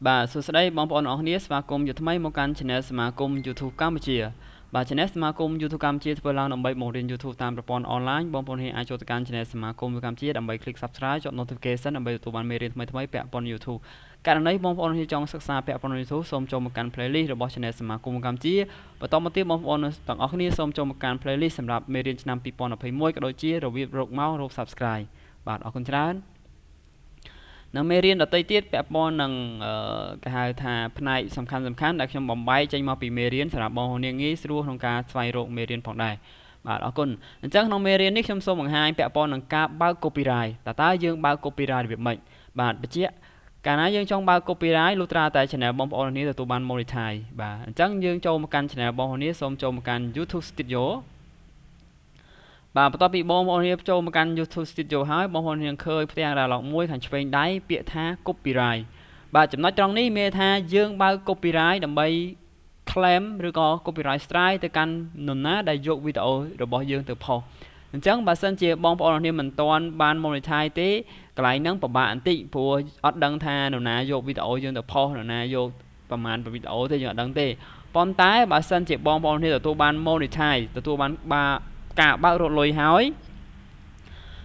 បាទសួស្តីបងប្អូនអរគ្នាស្វាគមន៍យុថ្មីមកកាន់ Channel សមាគម YouTube កម្ពុជាបាទ Channel សមាគម YouTube កម្ពុជាធ្វើឡើងដើម្បីបង្រៀន YouTube តាមប្រព័ន្ធអនឡាញបងប្អូនអាចចូលទៅកាន់ Channel សមាគម YouTube កម្ពុជាដើម្បី click Subscribe ជាប់ Notification ដើម្បីទទួលបានមេរៀនថ្មីៗពាក់ព័ន្ធ YouTube ករណីបងប្អូនចង់សិក្សាពាក់ព័ន្ធ YouTube សូមចូលមកកាន់ Playlist របស់ Channel សមាគមកម្ពុជាបន្តមកទៀតបងប្អូនទាំងអស់គ្នាសូមចូលមកកាន់ Playlist សម្រាប់មេរៀនឆ្នាំ2021ក៏ដូចជារបៀបរកមករក Subscribe បាទអរគុណច្រើននៅមេរៀនដទៃទៀតពាក់ព័ន្ធនឹងគេហៅថាផ្នែកសំខាន់ដែលខ្ញុំបំបែកចេញមកពីមេរៀនសម្រាប់បងប្អូនងាយស្រួលក្នុងការស្វែងរកមេរៀនផងដែរបាទអរគុណអញ្ចឹងក្នុងមេរៀននេះខ្ញុំសូមបង្ហាញពាក់ព័ន្ធនឹងការបើក copyright តើយើងបើក copyright របៀបម៉េចបាទបញ្ជាក់កាលណាយើងចង់បើក copyright លុះត្រាតែ channel បងប្អូននេះទទួលបាន monetize បាទអញ្ចឹងយើងចូលមកកាន់ channel បងប្អូននេះសូមចូលមកកាន់ YouTube Studio បាទបន្ទាប់ពីបងប្អូនរៀបចូលមកកាន់ YouTube Studio ហើយបងប្អូននឹងឃើញផ្ទាំង dialog មួយខាងឆ្វេងដៃពាក្យថា copyright បាទចំណុចត្រង់នេះមានថាយើងបើក copyright ដើម្បី claim ឬក៏ copyright strike ទៅកាន់នរណាដែលយកវីដេអូរបស់យើងទៅផុសអញ្ចឹងបើសិនជាបងប្អូននេះមិនទាន់បាន monetize ទេកន្លែងហ្នឹងពិបាកបន្តិចព្រោះអត់ដឹងថានរណាយកវីដេអូយើងទៅផុសនរណាយកប្រមាណវីដេអូទេយើងអត់ដឹងទេប៉ុន្តែបើសិនជាបងប្អូននេះទទួលបាន monetize ទទួលបានការបើករកលុយហើយ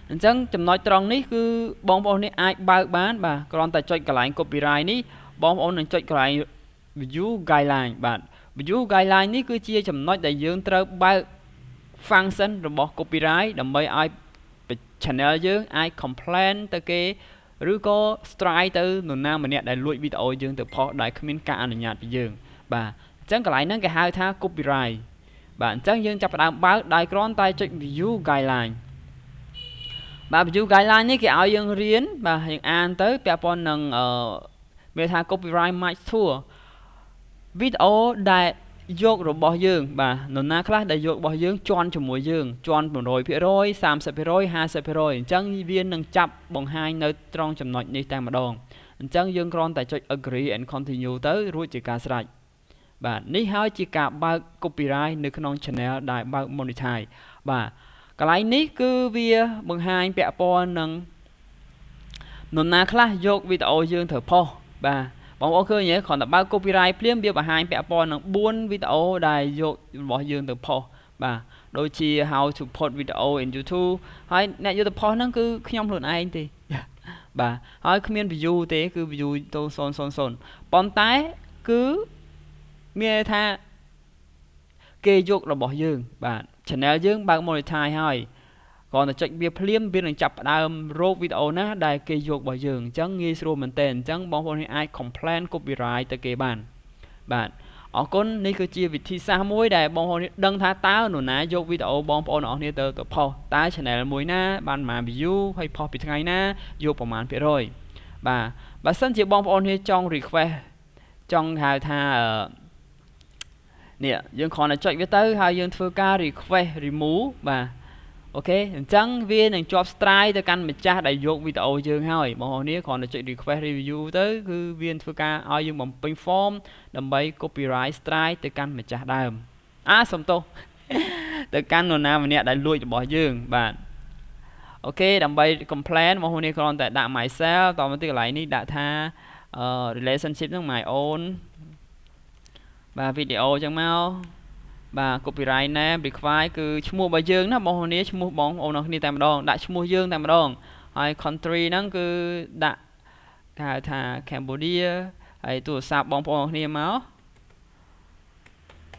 អញ្ចឹងចំណុចត្រង់នេះគឺបងប្អូននេះអាចបើកបានបាទគ្រាន់តែចុចកន្លែង copyright នេះបងប្អូននឹងចុចកន្លែង view guideline បាទ view guideline នេះគឺជាចំណុចដែលយើងត្រូវបើក function របស់ copyright ដើម្បីឲ្យ channel យើងអាច complain ទៅគេឬក៏ strike ទៅនរណាម្នាក់ដែលលួចវីដេអូយើងទៅផុសដោយគ្មានការអនុញ្ញាតពីយើងបាទអញ្ចឹងកន្លែងហ្នឹងគេហៅថា copyrightបាទអញ្ចឹងយើងចាប់ផ្ដើមបើកដោយគ្រាន់តែចុច view guideline បាទ view guideline នេះគេឲ្យយើងរៀនបាទយើងអានទៅពាក់ព័ន្ធនឹងមានថា copyright match tool វីដេអូដែលយករបស់យើងបាទនរណាខ្លះដែលយករបស់យើងជន់ជាមួយយើងជន់ 100% 30% 50% អញ្ចឹងវានឹងចាប់បង្ហាញនៅត្រង់ចំណុចនេះតែម្ដងអញ្ចឹងយើងគ្រាន់តែចុច agree and continue ទៅរួចជាការស្រេចបាទនេះហើយជាការបើក copyright នៅក្នុង channel ដែលបើក monetize បាទកន្លែងនេះគឺវាបង្ហាញពាក់ព័ន្ធនឹងនរណាខ្លះយកវីដេអូយើងទៅផុសបាទបងប្អូនឃើញទេគ្រាន់តែបើក copyright ភ្លាមវាបង្ហាញពាក់ព័ន្ធនឹង4វីដេអូដែលយករបស់យើងទៅផុសបាទដូចជា how to put video in YouTube ហើយអ្នកយកទៅផុសហ្នឹងគឺខ្ញុំខ្លួនឯងទេបាទហើយគ្មាន view ទេគឺ view ទៅ000ប៉ុន្តែគឺមានថាគេយករបស់យើងបាទ channel យើងបើក monetize ហើយគ្រាន់តែចុចវាភ្លាមវានឹងចាប់ផ្ដើមរកវីដេអូណាដែលគេយករបស់យើងអញ្ចឹងងាយស្រួលមែនទែនអញ្ចឹងបងប្អូនអាច complain copyright ទៅគេបានបាទអរគុណនេះគឺជាវិធីសាស្ត្រមួយដែលបងប្អូនដឹងថាតើនរណាយកវីដេអូបងប្អូនអរគ្នាទៅផុសតើ channel មួយណាបានប្រមាណ view ហើយផុសពីថ្ងៃណាយកប្រមាណភាគរយបាទបើសិនជាបងប្អូនចង់ request ចង់ហៅថានេះយើងគ្រាន់តែចុចវាទៅហើយយើងធ្វើការ request remove បាទអូខេអញ្ចឹងវានឹងជាប់ strike ទៅកាន់ម្ចាស់ដែលយកវីដេអូយើងហើយបងប្អូននេះគ្រាន់តែចុច request review ទៅគឺវាធ្វើការឲ្យយើងបំពេញ form ដើម្បី copyright strike ទៅកាន់ម្ចាស់ដើមសុំទោសទៅកាន់នរណាម្នាក់ដែលលួចរបស់យើងបាទអូខេដើម្បី complain បងប្អូននេះគ្រាន់តែដាក់ myself តមកទៀតកន្លែងនេះដាក់ថា relationship ហ្នឹង my own បាទវីដេអូអញ្ចឹងមកបាទ copyright name require គឺឈ្មោះរបស់យើងណាបងប្អូនឈ្មោះបងប្អូនគ្នាតែម្ដងដាក់ឈ្មោះយើងតែម្ដងហើយ country ហ្នឹងគឺដាក់គេហៅថា Cambodia ហើយទូរស័ព្ទបងប្អូនគ្នាមក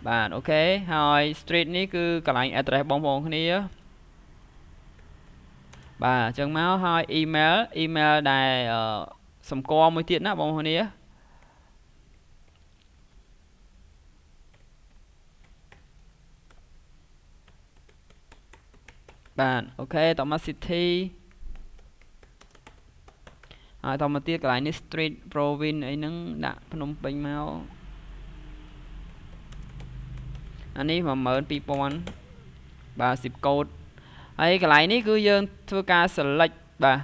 បាទអូខេហើយ street នេះគឺកន្លែង address បងប្អូនគ្នាបាទអញ្ចឹងមកហើយ email ដែលសម្គាល់មួយទៀតណាបងប្អូនគ្នាបាទអូខេតមក city ហើយតមកទៀតកន្លែងនេះ street province អីហ្នឹងដាក់ភ្នំពេញមកអានេះ 12000 បាទ zip code ហើយកន្លែងនេះគឺយើងធ្វើការ select បាទ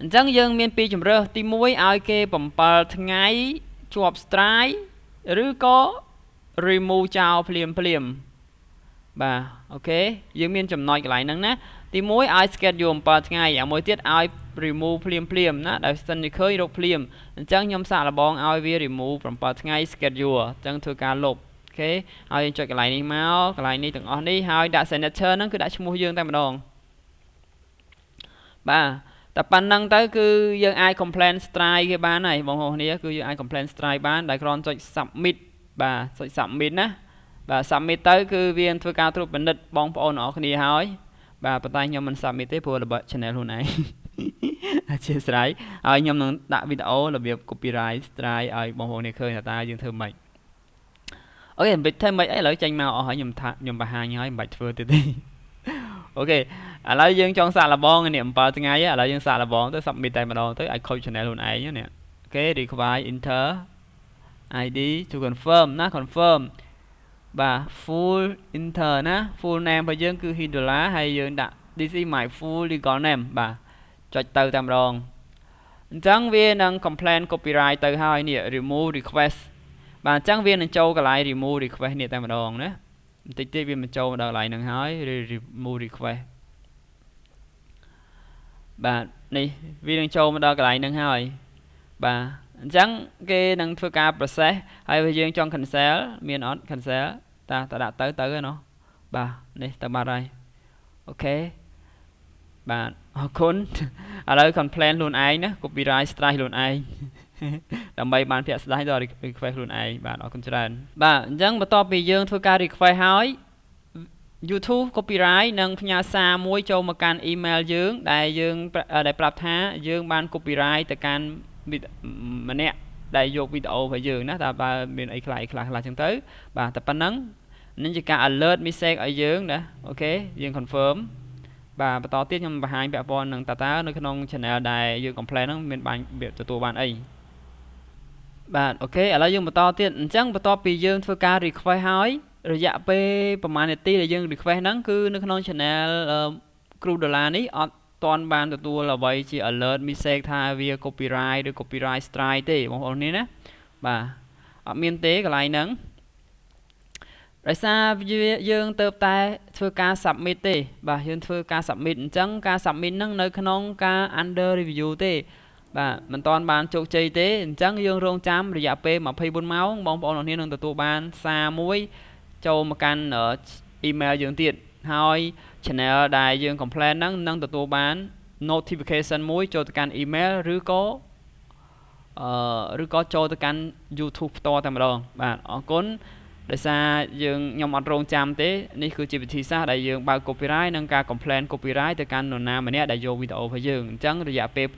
អញ្ចឹងយើងមានពីរជម្រើសទី1ឲ្យគេ7ថ្ងៃជាប់ strike ឬក៏ remove ចោលភ្លាមបាទអូខេយើងមានចំណុចកន្លែងហ្នឹងណាទី1ឲ្យ schedule 7ថ្ងៃមួយទៀតឲ្យ remove ភ្លាមណាដែលសិនជាឃើញរកភ្លាមអញ្ចឹងខ្ញុំសាកល្បងឲ្យវា remove 7ថ្ងៃ schedule អញ្ចឹងធ្វើការលុបអូខេហើយយើងចុចកន្លែងនេះមកកន្លែងនេះទាំងអស់នេះហើយដាក់ signature ហ្នឹងគឺដាក់ឈ្មោះយើងតែម្ដងបាទតែប៉ុណ្្នឹងទៅគឺយើងអាច complain strike គេបានហើយបងប្អូនគ្នាគឺយើងអាច complain strike បានដែលគ្រាន់ចុច submit បាទចុច submit ណាបាទ submit ទៅគឺវាធ្វើការត្រួតពិនិត្យបងប្អូនអរគ្នាហើយបាទប៉ុន្តែខ្ញុំមិន submit ទេព្រោះរបស់ channel ខ្លួនឯងអធិស្ឋានហើយខ្ញុំនឹងដាក់វីដេអូរបៀប copyright strike ឲ្យបងប្អូនគ្នាឃើញថាតើយើងធ្វើម៉េចអូខេមិនធ្វើម៉េចអីឥឡូវចេញមកអស់ហើយខ្ញុំបង្ហាញហើយមិនបាច់ធ្វើទៀតទេអូខេឥឡូវយើងចង់សាកល្បងនេះ7ថ្ងៃឥឡូវយើងសាកល្បងទៅ submit តែម្ដងទៅអាចខូច channel ខ្លួនឯងនេះអូខេ require enter ID to confirm ណា confirm បាទ full enter ណា full name របស់យើងគឺ Dola ហើយយើងដាក់ this is my full legal name បាទចុចទៅតែម្ដងអញ្ចឹងវានឹង complain copyright ទៅហើយនេះ remove request បាទអញ្ចឹងវានឹងចូលកន្លែង remove request នេះតែម្ដងណាបន្តិចទៀតវាមកចូលដល់កន្លែងហ្នឹងហើយ remove request បាទនេះវានឹងចូលមកដល់កន្លែងហ្នឹងហើយបាទអញ្ចឹងគេនឹងធ្វើការ process ហើយបើយើងចង់ cancel មានអត់ cancel តាដាក់ទៅឯណោះបាទនេះទៅបាត់ហើយអូខេបាទអរគុណឥឡូវ complain ខ្លួនឯងណា copyright strike ខ្លួនឯងដើម្បីបានភាក់ស្ដាយដល់ request ខ្លួនឯងបាទអរគុណច្រើនបាទអញ្ចឹងបន្ទាប់ពីយើងធ្វើការ request ហើយ YouTube copyright នឹងផ្ញើសារមួយចូលមកកាន់ email យើងដែលប្រាប់ថាយើងបាន copyright ទៅកាន់ម្នាក់ដែលយកវីដេអូរបស់យើងណាតើបើមានអីខ្លះចឹងទៅបាទតែប៉ុណ្ណឹងនេះជាការ alert message ឲ្យយើងណាអូខេយើង confirm បាទបន្តទៀតខ្ញុំបង្ហាញពាក់ព័ន្ធនឹងតើនៅក្នុង channel ដែលយើង complain ហ្នឹងមានបានទទួលបានអីបាទអូខេឥឡូវយើងបន្តទៀតអញ្ចឹងបន្ទាប់ពីយើងធ្វើការ request ហើយរយៈពេលប្រហែលនាទីដែលយើង request ហ្នឹងគឺនៅក្នុង channel គ្រូដុល្លារនេះអត់ទាន់បានទទួលអ្វីជា alert message ថាវា copyright ឬ copyright strike ទេបងប្អូននេះណាបាទអត់មានទេកន្លែងហ្នឹងដោយសារយើងទៅតែធ្វើការ submit ទេបាទយើងធ្វើការ submit អញ្ចឹងការ submit ហ្នឹងនៅក្នុងការ under review ទេបាទមិនទាន់បានជោគជ័យទេអញ្ចឹងយើងរងចាំរយៈពេល24ម៉ោងបងប្អូនគ្នានឹងទទួលបានសារមួយចូលមកកាន់ email យើងទៀតហើយ channel ដែលយើង complain ហ្នឹងនឹងទទួលបាន notification មួយចូលទៅកាន់ email ឬក៏ចូលទៅកាន់ YouTube ផ្ទាល់តែម្ដងបាទអរគុណដោយសារខ្ញុំអត់រងចាំទេនេះគឺជាវិធីសាស្ត្រដែលយើងបើក copyright និងការ complain copyright ទៅកាន់នរណាម្នាក់ដែលយកវីដេអូរបស់យើងអញ្ចឹងរយៈពេល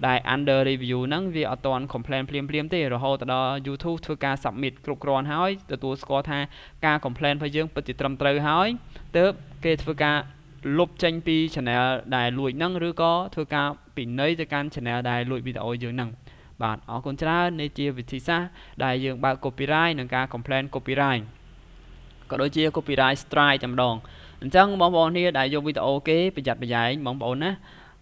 ដែល under review ហ្នឹងវាអត់ទាន់ complain ភ្លាមទេរហូតដល់ YouTube ធ្វើការ submit គ្រប់គ្រាន់ហើយទទួលស្គាល់ថាការ complain របស់យើងពិតជាត្រឹមត្រូវហើយទើបគេធ្វើការលុបចេញពី channel ដែលលួចហ្នឹងឬក៏ធ្វើការពិន័យទៅកាន់ channel ដែលលួចវីដេអូយើងហ្នឹងបាទអរគុណច្រើននេះជាវិធីសាស្ត្រដែលយើងបើក copyright និងការ complain copyright ក៏ដូចជា copyright strike តែម្ដងអញ្ចឹងបងប្អូនគ្នាដែលយកវីដេអូគេប្រយ័ត្នប្រយែងបងប្អូនណា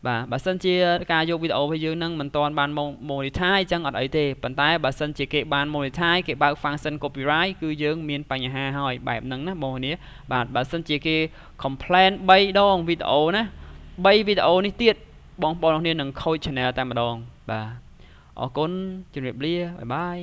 បាទបើសិនជាការយកវីដេអូរបស់យើងនឹងមិនទាន់បាន monetize អញ្ចឹងអត់អីទេប៉ុន្តែបើសិនជាគេបាន monetize គេបើក function copyright គឺយើងមានបញ្ហាហើយបែបហ្នឹងណាបងប្អូនគ្នាបាទបើសិនជាគេ complain 3 ដងវីដេអូណា3វីដេអូនេះទៀតបងប្អូនគ្នានឹងខូច channel តែម្ដងបាទអរគុណជម្រាបលាបាយបាយ